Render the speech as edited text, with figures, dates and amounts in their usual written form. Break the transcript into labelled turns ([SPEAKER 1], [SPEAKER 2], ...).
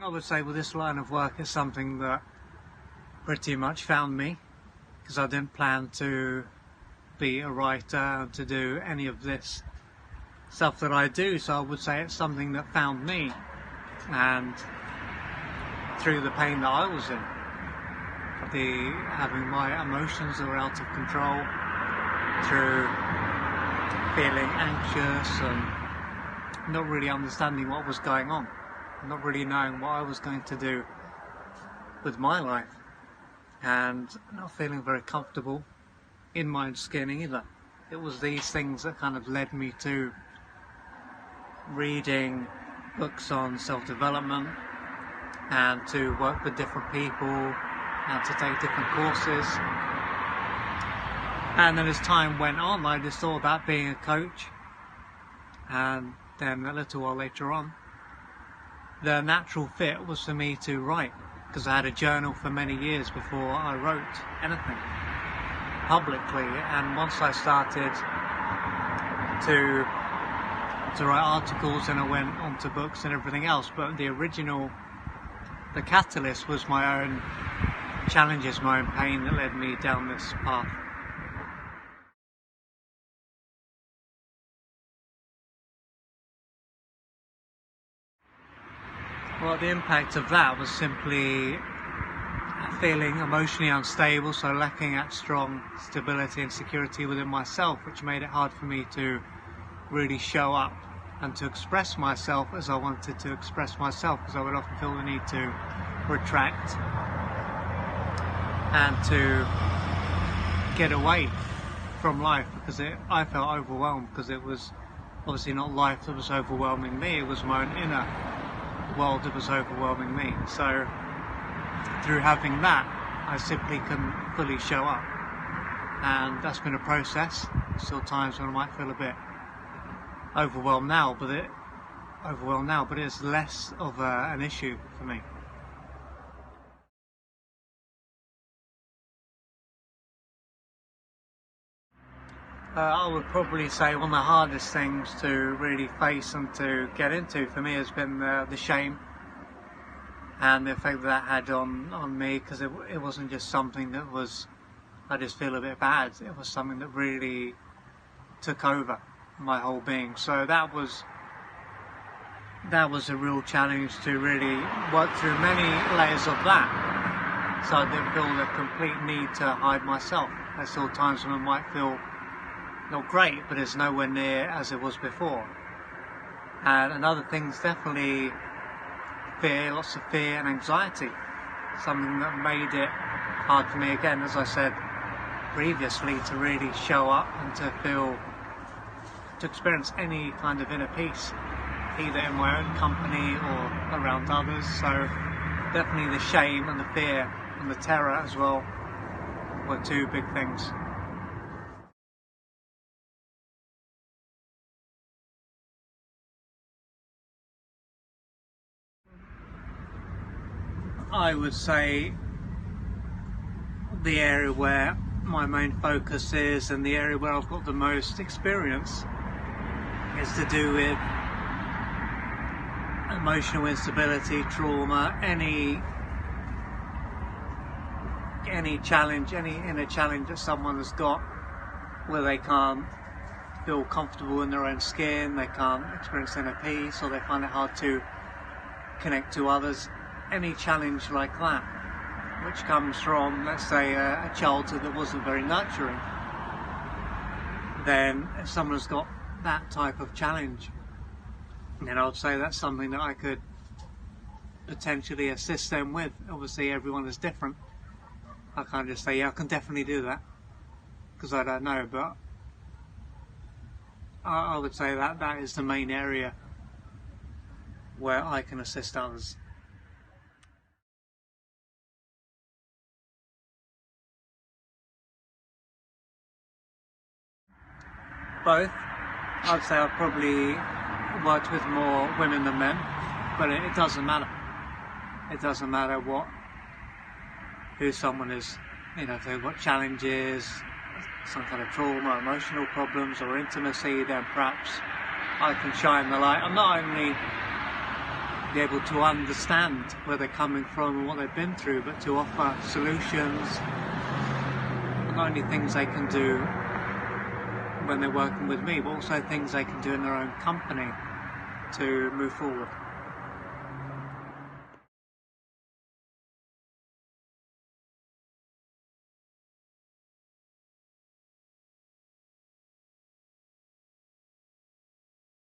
[SPEAKER 1] I would say with this line of work is something that pretty much found me, because I didn't plan to be a writer and to do any of this stuff that I do. So I would say it's something that found me, and through the pain that I was in, having my emotions that were out of control, through feeling anxious and not really understanding what was going on, not really knowing what I was going to do with my life, and not feeling very comfortable in my own skin either. It was these things that kind of led me to reading books on self-development and to work with different people and to take different courses. And then as time went on, I just thought about being a coach, and then a little while later on, the natural fit was for me to write, because I had a journal for many years before I wrote anything publicly. And once I started to write articles, and I went on to books and everything else, but the catalyst was my own challenges, my own pain that led me down this path. Well, the impact of that was simply feeling emotionally unstable, so lacking that strong stability and security within myself, which made it hard for me to really show up and to express myself as I wanted to express myself, because I would often feel the need to retract and to get away from life, because I felt overwhelmed, because it was obviously not life that was overwhelming me, it was my own inner world that was overwhelming me. So through having that, I simply couldn't fully show up, and that's been a process. Still times when I might feel a bit overwhelmed now, but it's less of an issue for me. I would probably say one of the hardest things to really face and to get into for me has been the shame and the effect that had on me, because it wasn't just something that was, I just feel a bit bad, it was something that really took over my whole being. So that was a real challenge, to really work through many layers of that, so I didn't feel the complete need to hide myself. There's still times when I might feel not great, but it's nowhere near as it was before. And another thing's definitely fear, lots of fear and anxiety, something that made it hard for me, again, as I said previously, to really show up and to experience any kind of inner peace, either in my own company or around others. So definitely the shame and the fear and the terror as well were two big things. I would say the area where my main focus is, and the area where I've got the most experience, is to do with emotional instability, trauma, any challenge, any inner challenge that someone has got, where they can't feel comfortable in their own skin, they can't experience inner peace, or they find it hard to connect to others. Any challenge like that, which comes from, let's say, a childhood that wasn't very nurturing, then if someone has got that type of challenge, then I would say that's something that I could potentially assist them with. Obviously everyone is different. I can't just say, yeah, I can definitely do that, because I don't know, but I would say that is the main area where I can assist others. Both. I'd say I've probably worked with more women than men, but it doesn't matter. It doesn't matter who someone is. You know, if they've got challenges, some kind of trauma, emotional problems, or intimacy, then perhaps I can shine the light on not only be able to understand where they're coming from and what they've been through, but to offer solutions, not only things they can do when they're working with me, but also things they can do in their own company to move forward.